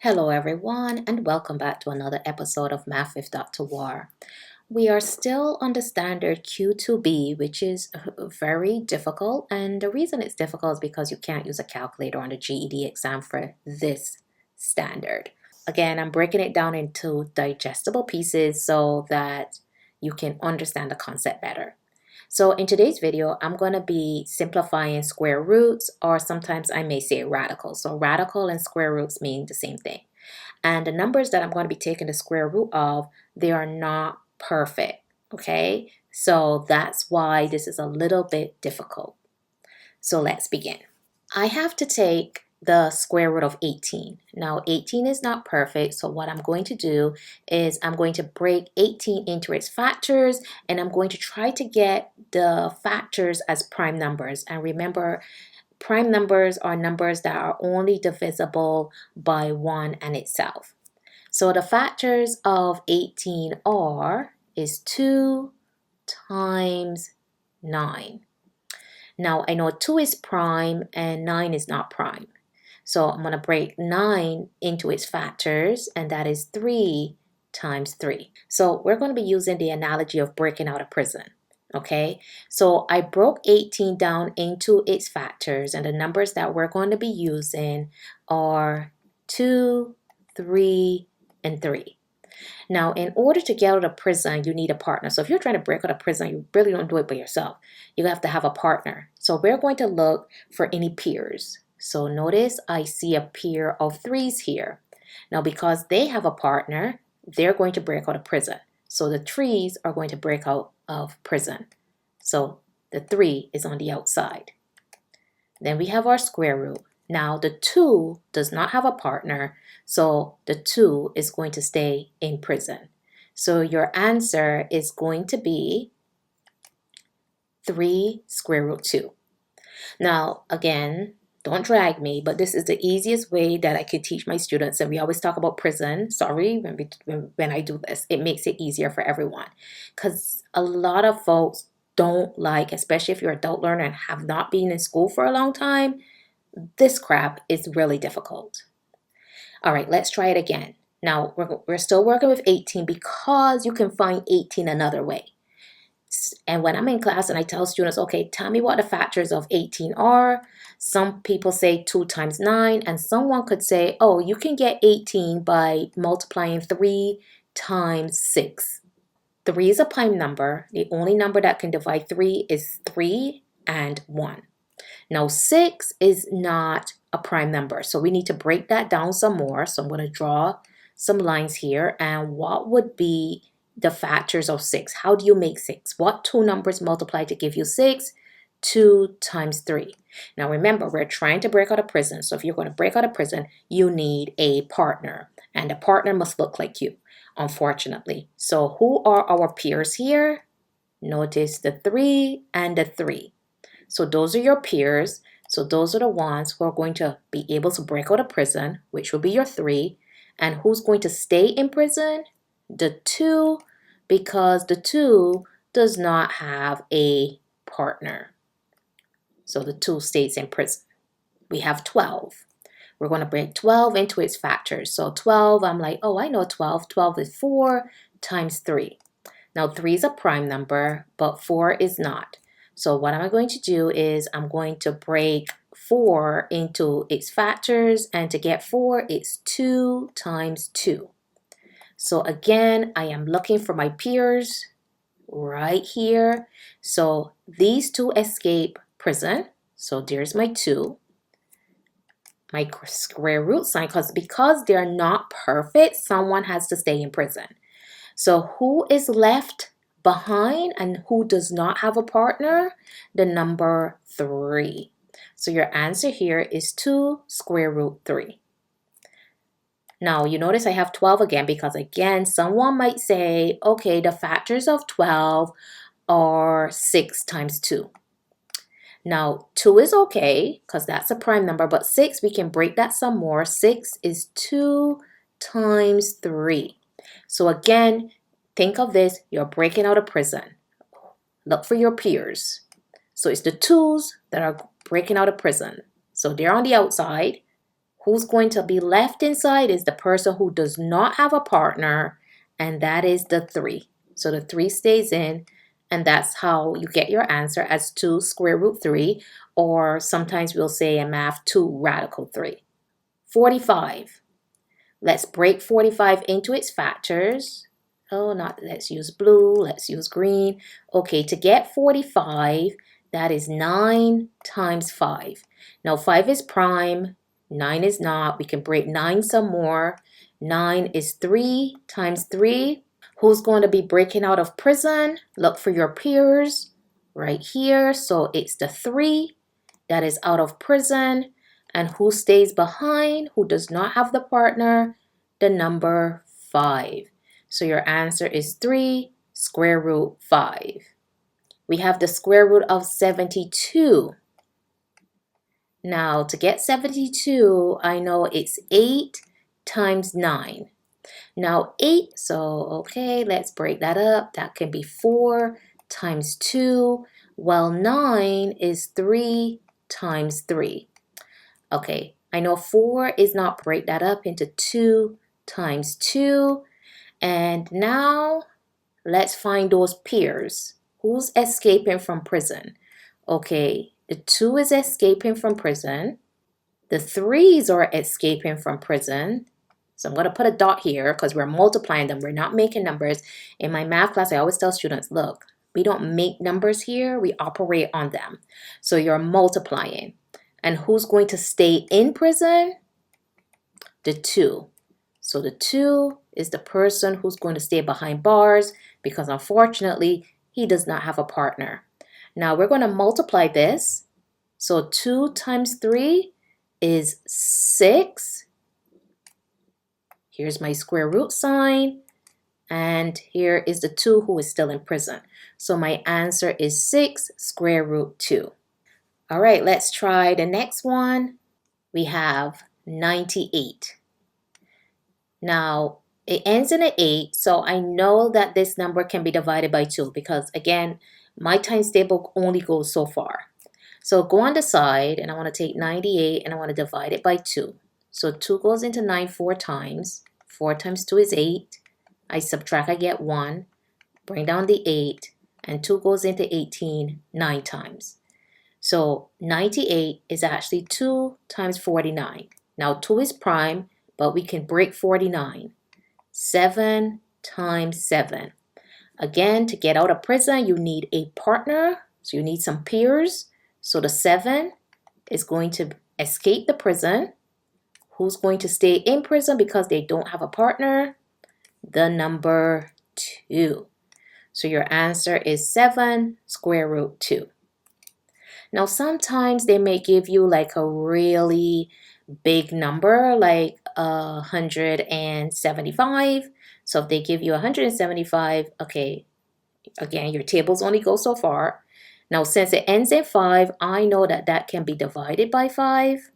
Hello everyone and welcome back to another episode of Math with Dr. War. We are still on the standard Q2B, which is very difficult, and the reason it's difficult is because you can't use a calculator on the GED exam for this standard. Again, I'm breaking it down into digestible pieces so that you can understand the concept better. So in today's video, I'm going to be simplifying square roots, or sometimes I may say radicals. So radical and square roots mean the same thing. And the numbers that I'm going to be taking the square root of, they are not perfect, okay? So that's why this is a little bit difficult. So let's begin. I have to take the square root of 18. Now 18 is not perfect, so what I'm going to do is I'm going to break 18 into its factors, and I'm going to try to get the factors as prime numbers. And remember, prime numbers are numbers that are only divisible by 1 and itself. So the factors of 18 is 2 times 9. Now I know 2 is prime and 9 is not prime. So I'm going to break 9 into its factors, and that is 3 times 3. So we're going to be using the analogy of breaking out a prison. Okay, so I broke 18 down into its factors, and the numbers that we're going to be using are 2, 3, and 3. Now, in order to get out of prison, you need a partner. So if you're trying to break out of prison, you really don't do it by yourself. You have to have a partner. So we're going to look for any peers. So notice I see a pair of 3s here. Now, because they have a partner, they're going to break out of prison. So the 3s are going to break out of prison. So the 3 is on the outside. Then we have our square root. Now the 2 does not have a partner, so the 2 is going to stay in prison. So your answer is going to be 3 square root 2. Now again, don't drag me, but this is the easiest way that I could teach my students. And we always talk about prison. Sorry, when I do this, it makes it easier for everyone. Because a lot of folks don't like, especially if you're an adult learner and have not been in school for a long time, this crap is really difficult. All right, let's try it again. Now, we're still working with 18 because you can find 18 another way. And when I'm in class and I tell students, okay, tell me what the factors of 18 are. Some people say 2 times 9, and someone could say, oh, you can get 18 by multiplying 3 times 6. 3 is a prime number. The only number that can divide 3 is 3 and 1. Now 6 is not a prime number, so we need to break that down some more. So I'm going to draw some lines here. And what would be the factors of 6? How do you make 6? What two numbers multiply to give you 6? 2 times 3. Now remember, we're trying to break out of prison. So if you're going to break out of prison, you need a partner. And the partner must look like you, unfortunately. So who are our peers here? Notice the 3 and the 3. So those are your peers. So those are the ones who are going to be able to break out of prison, which will be your 3. And who's going to stay in prison? The 2, because the 2 does not have a partner. So the 2 stays in prison. We have 12. We're going to break 12 into its factors. So 12, I'm like, oh, I know 12. 12 is 4 times 3. Now 3 is a prime number, but 4 is not. So what am I going to do is I'm going to break 4 into its factors, and to get 4, it's 2 times 2. So again, I am looking for my peers right here. So these 2 escape prison. So there's my 2. My square root sign, because they're not perfect, someone has to stay in prison. So who is left behind and who does not have a partner? The number 3. So your answer here is 2 square root 3. Now you notice I have 12 again, because again, someone might say, okay, the factors of 12 are 6 times 2. Now 2 is okay because that's a prime number, but 6, we can break that some more. 6 is 2 times 3. So again, think of this, you're breaking out of prison. Look for your peers. So it's the 2s that are breaking out of prison. So they're on the outside. Who's going to be left inside is the person who does not have a partner, and that is the 3. So the 3 stays in, and that's how you get your answer as 2 square root 3, or sometimes we'll say in math 2 radical 3. 45. Let's break 45 into its factors. Oh, not let's use blue, let's use green. Okay, to get 45, that is 9 times 5. Now 5 is prime, 9 is not. We can break 9 some more. 9 is 3 times 3. Who's going to be breaking out of prison? Look for your peers right here. So it's the 3 that is out of prison. And who stays behind? Who does not have the partner? The number 5. So your answer is 3 square root 5. We have the square root of 72. Now to get 72, I know it's 8 times 9. Now 8, so okay, let's break that up. That can be 4 times 2. Well, 9 is 3 times 3. Okay, I know 4 is not, break that up into 2 times 2. And now let's find those peers. Who's escaping from prison? Okay, the 2 is escaping from prison. The 3s are escaping from prison. So I'm going to put a dot here because we're multiplying them. We're not making numbers. In my math class, I always tell students, look, we don't make numbers here. We operate on them. So you're multiplying. And who's going to stay in prison? The 2. So the 2 is the person who's going to stay behind bars because unfortunately, he does not have a partner. Now we're going to multiply this. So 2 times 3 is 6. Here's my square root sign. And here is the 2 who is still in prison. So my answer is 6 square root 2. All right, let's try the next one. We have 98. Now, it ends in an 8, so I know that this number can be divided by 2 because, again, my times table only goes so far. So go on the side, and I want to take 98, and I want to divide it by 2. So 2 goes into 9 4 times. 4 times 2 is 8. I subtract, I get 1. Bring down the 8, and 2 goes into 18 9 times. So 98 is actually 2 times 49. Now 2 is prime, but we can break 49. 7 times 7. Again, to get out of prison, you need a partner. So you need some peers. So the 7 is going to escape the prison. Who's going to stay in prison because they don't have a partner? The number 2. So your answer is 7 square root 2. Now, sometimes they may give you like a really big number, like 175. So if they give you 175, okay, again, your tables only go so far. Now, since it ends in 5, I know that that can be divided by 5.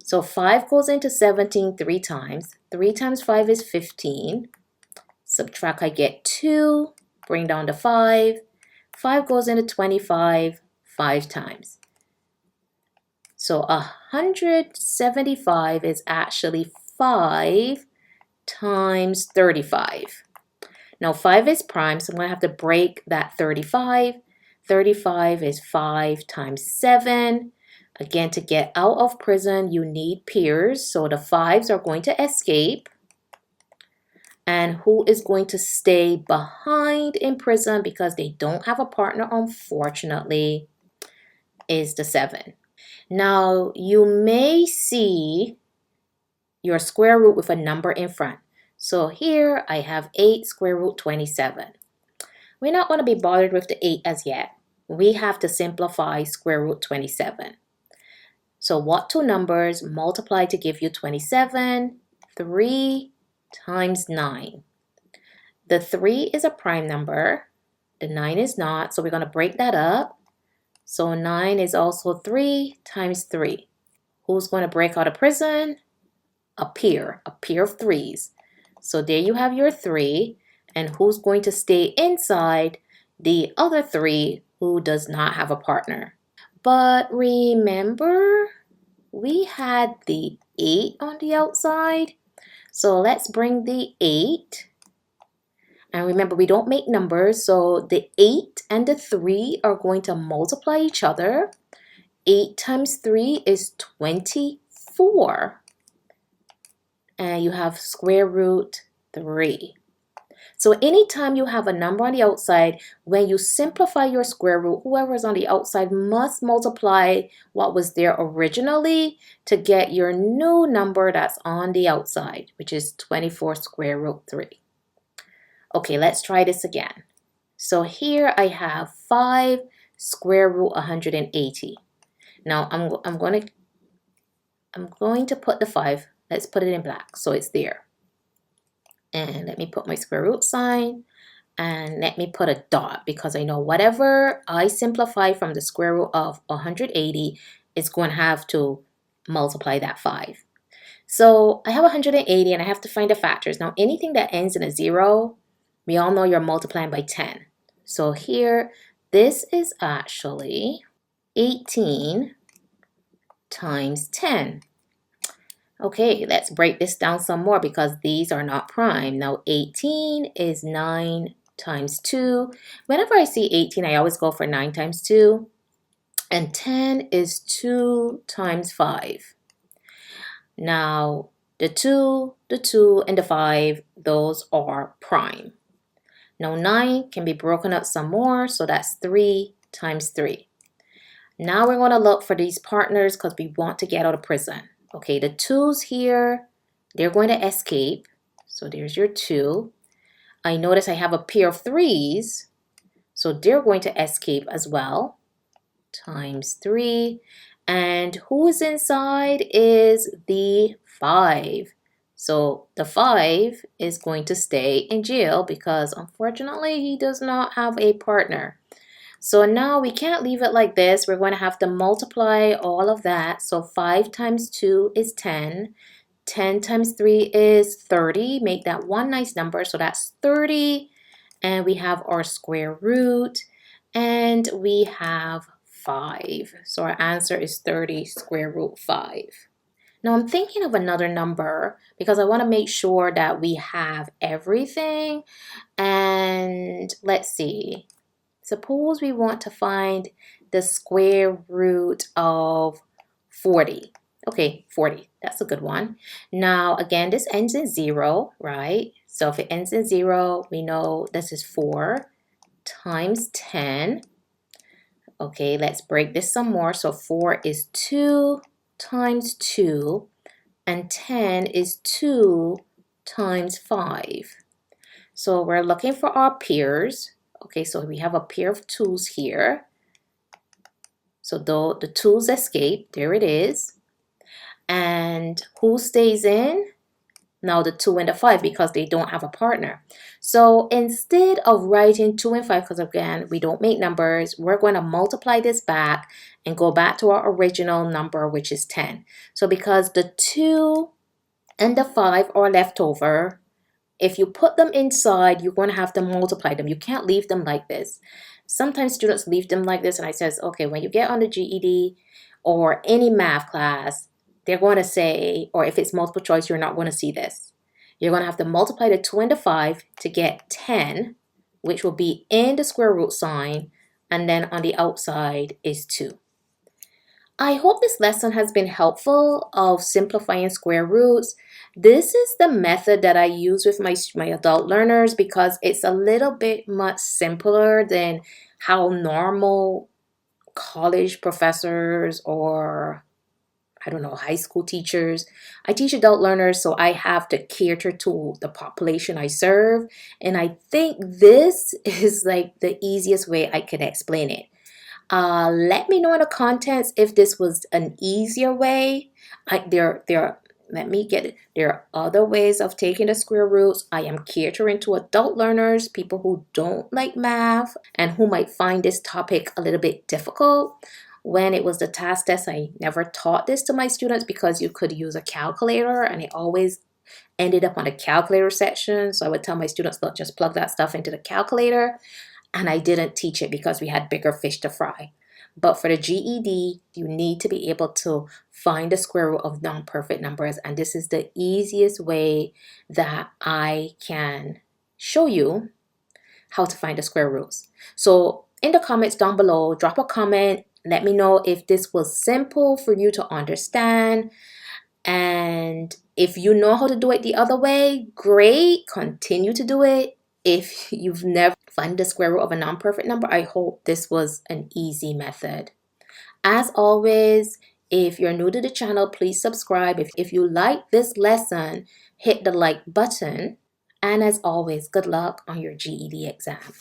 So 5 goes into 17 3 times. 3 times 5 is 15. Subtract, I get 2. Bring down to 5. 5 goes into 25 5 times. So 175 is actually 5 times 35. Now 5 is prime, so I'm going to have to break that 35. 35 is 5 times 7. Again, to get out of prison, you need peers. So the 5s are going to escape. And who is going to stay behind in prison because they don't have a partner, unfortunately, is the 7. Now, you may see your square root with a number in front. So here I have 8 square root 27. We're not going to be bothered with the 8 as yet. We have to simplify square root 27. So what two numbers multiply to give you 27? 3 times 9. The 3 is a prime number. The 9 is not, so we're going to break that up. So 9 is also 3 times 3. Who's going to break out of prison? A pair of 3s. So there you have your 3. And who's going to stay inside? The other 3 who does not have a partner. But remember, we had the 8 on the outside. So let's bring the 8. And remember, we don't make numbers, so the 8 and the 3 are going to multiply each other. 8 times 3 is 24. And you have square root 3. So anytime you have a number on the outside, when you simplify your square root, whoever is on the outside must multiply what was there originally to get your new number that's on the outside, which is 24 square root 3. Okay, let's try this again. So here I have 5 square root 180. Now I'm going to put the 5. Let's put it in black so it's there. And let me put my square root sign, and let me put a dot because I know whatever I simplify from the square root of 180 is going to have to multiply that 5. So I have 180 and I have to find the factors. Now anything that ends in a 0, we all know you're multiplying by 10. So here, this is actually 18 times 10. Okay, let's break this down some more because these are not prime. Now 18 is 9 times 2. Whenever I see 18, I always go for 9 times 2. And 10 is 2 times 5. Now the 2, and the 5, those are prime. Now 9 can be broken up some more, so that's 3 times 3. Now we're going to look for these partners because we want to get out of prison. Okay, the 2's here, they're going to escape. So there's your 2. I notice I have a pair of 3's, so they're going to escape as well. Times 3. And who is inside is the 5. So the 5 is going to stay in jail because unfortunately he does not have a partner. So now we can't leave it like this. We're going to have to multiply all of that. So 5 times 2 is 10. 10 times 3 is 30. Make that one nice number. So that's 30. And we have our square root. And we have 5. So our answer is 30 square root 5. Now I'm thinking of another number because I want to make sure that we have everything. And let's see. Suppose we want to find the square root of 40. Okay, 40, that's a good one. Now, again, this ends in 0, right? So if it ends in 0, we know this is 4 times 10. Okay, let's break this some more. So 4 is 2 times 2, and 10 is 2 times 5. So we're looking for our pairs. Okay, so we have a pair of 2's here. So though the 2's escape, there it is. And who stays in? Now the 2 and the 5 because they don't have a partner. So instead of writing 2 and 5, because again, we don't make numbers, we're going to multiply this back and go back to our original number, which is 10. So because the 2 and the 5 are left over, if you put them inside, you're going to have to multiply them. You can't leave them like this. Sometimes students leave them like this, and I says, okay, when you get on the GED or any math class, they're going to say, or if it's multiple choice, you're not going to see this. You're going to have to multiply the 2 and the 5 to get 10, which will be in the square root sign, and then on the outside is 2. I hope this lesson has been helpful of simplifying square roots. This is the method that I use with my adult learners because it's a little bit much simpler than how normal college professors or I don't know, high school teachers. I teach adult learners, so I have to cater to the population I serve. And I think this is like the easiest way I can explain it. Let me know in the comments if this was an easier way. There are other ways of taking the square roots. I am catering to adult learners, people who don't like math and who might find this topic a little bit difficult. When it was the task test, I never taught this to my students because you could use a calculator and it always ended up on the calculator section. So I would tell my students, look, just plug that stuff into the calculator. And I didn't teach it because we had bigger fish to fry. But for the GED, you need to be able to find the square root of non-perfect numbers. And this is the easiest way that I can show you how to find the square roots. So in the comments down below, drop a comment. Let me know if this was simple for you to understand. And if you know how to do it the other way, great, continue to do it. If you've never found the square root of a non-perfect number, I hope this was an easy method. As always, if you're new to the channel, please subscribe. If you like this lesson, hit the like button. And as always, good luck on your GED exam.